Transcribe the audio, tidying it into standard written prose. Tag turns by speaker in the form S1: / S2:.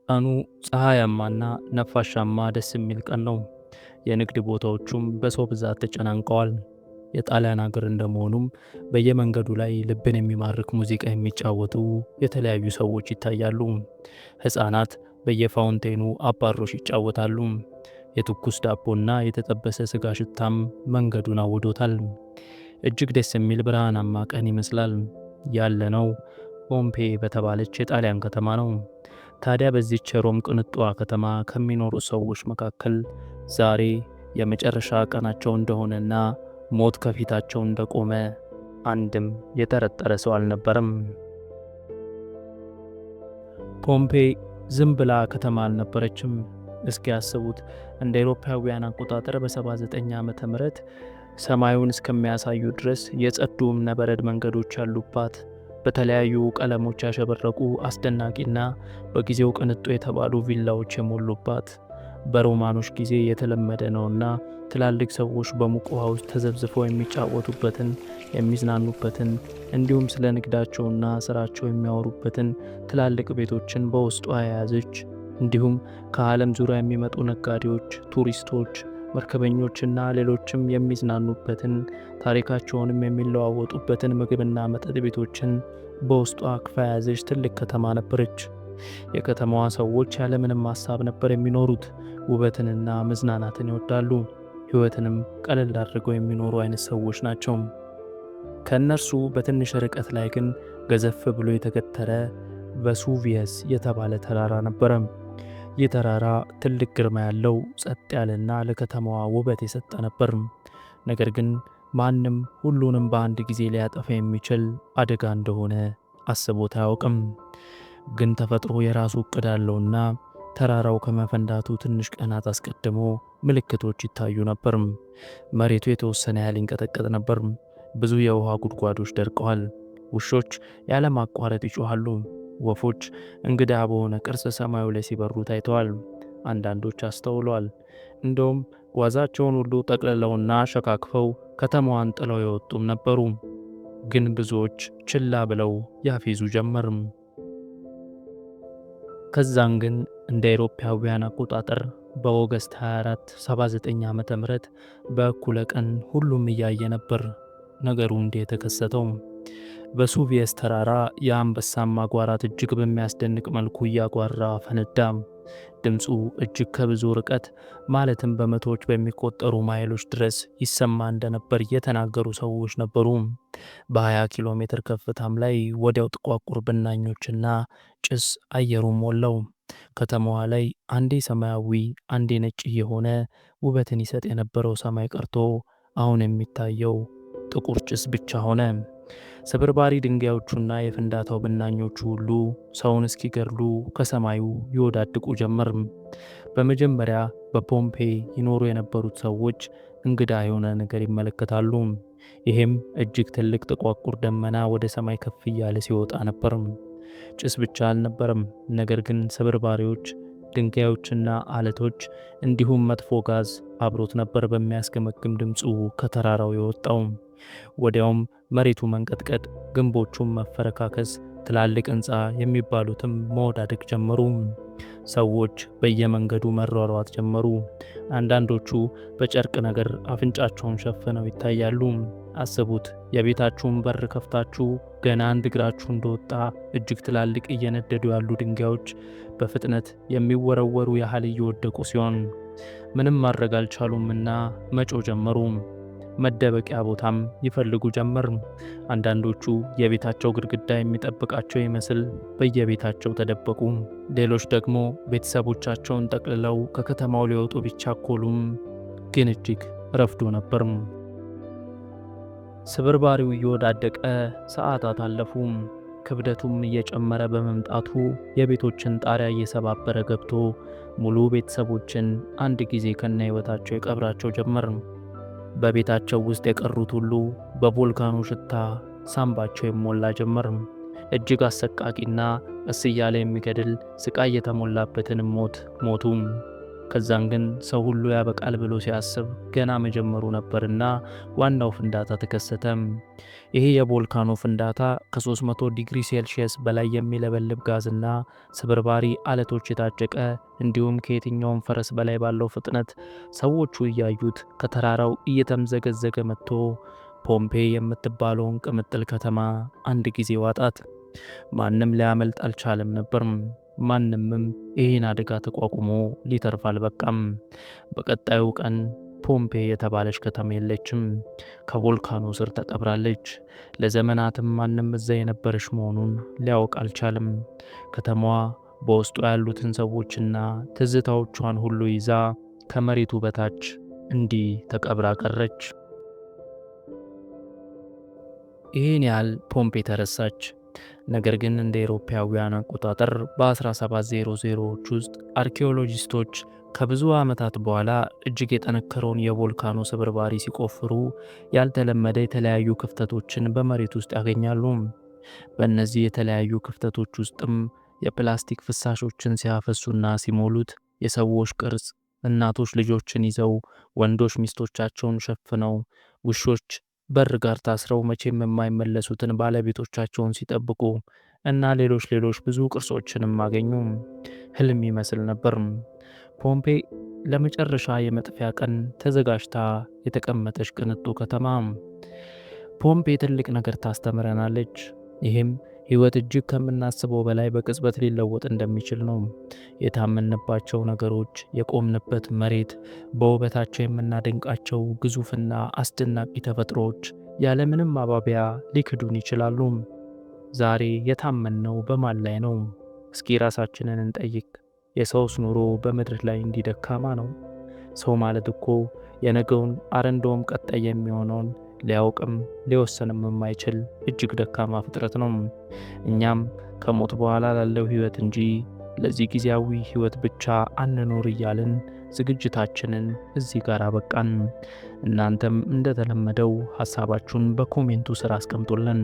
S1: ቀኑ ፀሐያማና ነፋሻማ ደስ የሚል ቀን ነው። የንግድ ቦታዎቹም በሰው ብዛት ተጨናንቀዋል። የጣሊያን አገር እንደመሆኑም በየመንገዱ ላይ ልብን የሚማርክ ሙዚቃ የሚጫወቱ የተለያዩ ሰዎች ይታያሉ። ሕፃናት በየፋውንቴኑ አባሮሽ ይጫወታሉ። የትኩስ ዳቦና የተጠበሰ ስጋ ሽታም መንገዱን አውዶታል። እጅግ ደስ የሚል ብርሃናማ ቀን ይመስላል። ያለነው ፖምፔይ በተባለች የጣሊያን ከተማ ነው። ታዲያ በዚህች የሮም ቅንጧ ከተማ ከሚኖሩ ሰዎች መካከል ዛሬ የመጨረሻ ቀናቸው እንደሆነና ሞት ከፊታቸው እንደቆመ አንድም የጠረጠረ ሰው አልነበረም። ፖምፔይ ዝም ብላ ከተማ አልነበረችም። እስኪ ያስቡት፣ እንደ አውሮፓውያን አቆጣጠር በ79 ዓመተ ምህረት ሰማዩን እስከሚያሳዩ ድረስ የጸዱ እብነበረድ መንገዶች ያሉባት፣ በተለያዩ ቀለሞች ያሸበረቁ አስደናቂና በጊዜው ቅንጡ የተባሉ ቪላዎች የሞሉባት፣ በሮማኖች ጊዜ የተለመደ ነውና ትላልቅ ሰዎች በሙቅ ውሃ ውስጥ ተዘብዝፈው የሚጫወቱበትን፣ የሚዝናኑበትን እንዲሁም ስለ ንግዳቸውና ስራቸው የሚያወሩበትን ትላልቅ ቤቶችን በውስጧ የያዘች፣ እንዲሁም ከዓለም ዙሪያ የሚመጡ ነጋዴዎች፣ ቱሪስቶች፣ መርከበኞችና ሌሎችም የሚዝናኑበትን ታሪካቸውንም የሚለዋወጡበትን ምግብና መጠጥ ቤቶችን በውስጧ አቅፋ የያዘች ትልቅ ከተማ ነበረች። የከተማዋ ሰዎች ያለምንም ሀሳብ ነበር የሚኖሩት። ውበትንና መዝናናትን ይወዳሉ። ሕይወትንም ቀለል አድርገው የሚኖሩ አይነት ሰዎች ናቸው። ከእነርሱ በትንሽ ርቀት ላይ ግን ገዘፍ ብሎ የተገተረ ቬሱቪየስ የተባለ ተራራ ነበረ። ይህ ተራራ ትልቅ ግርማ ያለው፣ ጸጥ ያለና ለከተማዋ ውበት የሰጠ ነበር። ነገር ግን ማንም ሁሉንም በአንድ ጊዜ ሊያጠፋ የሚችል አደጋ እንደሆነ አስቦት አያውቅም። ግን ተፈጥሮ የራሱ እቅድ አለውና ተራራው ከመፈንዳቱ ትንሽ ቀናት አስቀድሞ ምልክቶች ይታዩ ነበር። መሬቱ የተወሰነ ያህል ይንቀጠቀጥ ነበር። ብዙ የውሃ ጉድጓዶች ደርቀዋል። ውሾች ያለማቋረጥ ይጮኻሉ። ወፎች እንግዳ በሆነ ቅርጽ ሰማዩ ላይ ሲበሩ ታይተዋል። አንዳንዶች አስተውለዋል። እንደውም ጓዛቸውን ሁሉ ጠቅልለውና ሸካክፈው ከተማዋን ጥለው የወጡም ነበሩ። ግን ብዙዎች ችላ ብለው ያፌዙ ጀመርም። ከዛን ግን እንደ አውሮፓውያን አቆጣጠር በኦገስት 24 79 ዓመተ ምህረት በእኩለ ቀን ሁሉም እያየ ነበር ነገሩ እንዲህ የተከሰተው። ቬሱቪየስ ተራራ የአንበሳን ማጓራት እጅግ በሚያስደንቅ መልኩ እያጓራ ፈነዳ። ድምፁ እጅግ ከብዙ ርቀት ማለትም በመቶዎች በሚቆጠሩ ማይሎች ድረስ ይሰማ እንደነበር የተናገሩ ሰዎች ነበሩ። በ20 ኪሎ ሜትር ከፍታም ላይ ወዲያው ጥቋቁር ብናኞችና ጭስ አየሩን ሞላው። ከተማዋ ላይ አንዴ ሰማያዊ አንዴ ነጭ የሆነ ውበትን ይሰጥ የነበረው ሰማይ ቀርቶ አሁን የሚታየው ጥቁር ጭስ ብቻ ሆነ። ስብርባሪ ድንጋዮቹና የፍንዳታው ብናኞቹ ሁሉ ሰውን እስኪገድሉ ከሰማዩ ይወዳድቁ ጀመር። በመጀመሪያ በፖምፔይ ይኖሩ የነበሩት ሰዎች እንግዳ የሆነ ነገር ይመለከታሉ። ይህም እጅግ ትልቅ ጥቋቁር ደመና ወደ ሰማይ ከፍ እያለ ሲወጣ ነበር። ጭስ ብቻ አልነበረም፣ ነገር ግን ስብርባሪዎች፣ ድንጋዮችና አለቶች እንዲሁም መጥፎ ጋዝ አብሮት ነበር በሚያስገመግም ድምፁ ከተራራው የወጣው። ወዲያውም መሬቱ መንቀጥቀጥ፣ ግንቦቹም መፈረካከስ፣ ትላልቅ ሕንፃ የሚባሉትም መወዳደቅ ጀመሩ። ሰዎች በየመንገዱ መሯሯጥ ጀመሩ። አንዳንዶቹ በጨርቅ ነገር አፍንጫቸውን ሸፍነው ይታያሉ። አስቡት፣ የቤታችሁን በር ከፍታችሁ ገና አንድ እግራችሁ እንደወጣ እጅግ ትላልቅ እየነደዱ ያሉ ድንጋዮች በፍጥነት የሚወረወሩ ያህል እየወደቁ ሲሆን ምንም ማድረግ አልቻሉምና መጮህ ጀመሩ። መደበቂያ ቦታም ይፈልጉ ጀመር። አንዳንዶቹ የቤታቸው ግድግዳ የሚጠብቃቸው ይመስል በየቤታቸው ተደበቁ። ሌሎች ደግሞ ቤተሰቦቻቸውን ጠቅልለው ከከተማው ሊወጡ ቢቻኮሉም ግን እጅግ ረፍዶ ነበር። ስብርባሪው እየወዳደቀ ሰዓታት አለፉ። ክብደቱም እየጨመረ በመምጣቱ የቤቶችን ጣሪያ እየሰባበረ ገብቶ ሙሉ ቤተሰቦችን አንድ ጊዜ ከነ ሕይወታቸው የቀብራቸው ጀመር። በቤታቸው ውስጥ የቀሩት ሁሉ በቮልካኑ ሽታ ሳምባቸው ይሞላ ጀመር። እጅግ አሰቃቂና ቀስ እያለ የሚገድል ስቃይ የተሞላበትን ሞት ሞቱ። ከዛን ግን ሰው ሁሉ ያበቃል ብሎ ሲያስብ ገና መጀመሩ ነበርና ዋናው ፍንዳታ ተከሰተም። ይሄ የቮልካኖ ፍንዳታ ከ300 ዲግሪ ሴልሺየስ በላይ የሚለበልብ ጋዝና ስብርባሪ አለቶች የታጨቀ እንዲሁም ከየትኛውም ፈረስ በላይ ባለው ፍጥነት ሰዎቹ እያዩት ከተራራው እየተምዘገዘገ መጥቶ ፖምፔይ የምትባለውን ቅምጥል ከተማ አንድ ጊዜ ዋጣት። ማንም ሊያመልጥ አልቻለም ነበርም። ማንምም ይህን አደጋ ተቋቁሞ ሊተርፍ አልበቃም። በቀጣዩ ቀን ፖምፔይ የተባለች ከተማ የለችም፣ ከቮልካኖ ስር ተቀብራለች። ለዘመናትም ማንም እዛ የነበረች መሆኑን ሊያውቅ አልቻለም። ከተማዋ በውስጡ ያሉትን ሰዎችና ትዝታዎቿን ሁሉ ይዛ ከመሬቱ በታች እንዲህ ተቀብራ ቀረች። ይህን ያህል ፖምፔይ ተረሳች። ነገር ግን እንደ አውሮፓውያን አቆጣጠር በ1700ዎች ውስጥ አርኪኦሎጂስቶች ከብዙ ዓመታት በኋላ እጅግ የጠነከረውን የቮልካኖ ስብርባሪ ሲቆፍሩ ያልተለመደ የተለያዩ ክፍተቶችን በመሬት ውስጥ ያገኛሉ። በእነዚህ የተለያዩ ክፍተቶች ውስጥም የፕላስቲክ ፍሳሾችን ሲያፈሱና ሲሞሉት የሰዎች ቅርጽ፣ እናቶች ልጆችን ይዘው፣ ወንዶች ሚስቶቻቸውን ሸፍነው፣ ውሾች በር ጋር ታስረው መቼም የማይመለሱትን ባለቤቶቻቸውን ሲጠብቁ እና ሌሎች ብዙ ቅርሶችንም አገኙ። ህልም ይመስል ነበር። ፖምፔይ ለመጨረሻ የመጥፊያ ቀን ተዘጋጅታ የተቀመጠች ቅንጡ ከተማ። ፖምፔይ ትልቅ ነገር ታስተምረናለች። ይህም ህይወት እጅግ ከምናስበው በላይ በቅጽበት ሊለወጥ እንደሚችል ነው። የታመንባቸው ነገሮች፣ የቆምንበት መሬት፣ በውበታቸው የምናደንቃቸው ግዙፍና አስደናቂ ተፈጥሮዎች ያለምንም ማባቢያ ሊክዱን ይችላሉ። ዛሬ የታመንነው በማን ላይ ነው? እስኪ ራሳችንን እንጠይቅ። የሰውስ ኑሮ በምድር ላይ እንዲደካማ ነው? ሰው ማለት እኮ የነገውን እንደውም ቀጣይ የሚሆነውን ሊያውቅም ሊወሰንም የማይችል እጅግ ደካማ ፍጥረት ነው። እኛም ከሞት በኋላ ላለው ህይወት እንጂ ለዚህ ጊዜያዊ ህይወት ብቻ አንኖር እያልን ዝግጅታችንን እዚህ ጋር አበቃን። እናንተም እንደተለመደው ሐሳባችሁን በኮሜንቱ ስር አስቀምጡልን።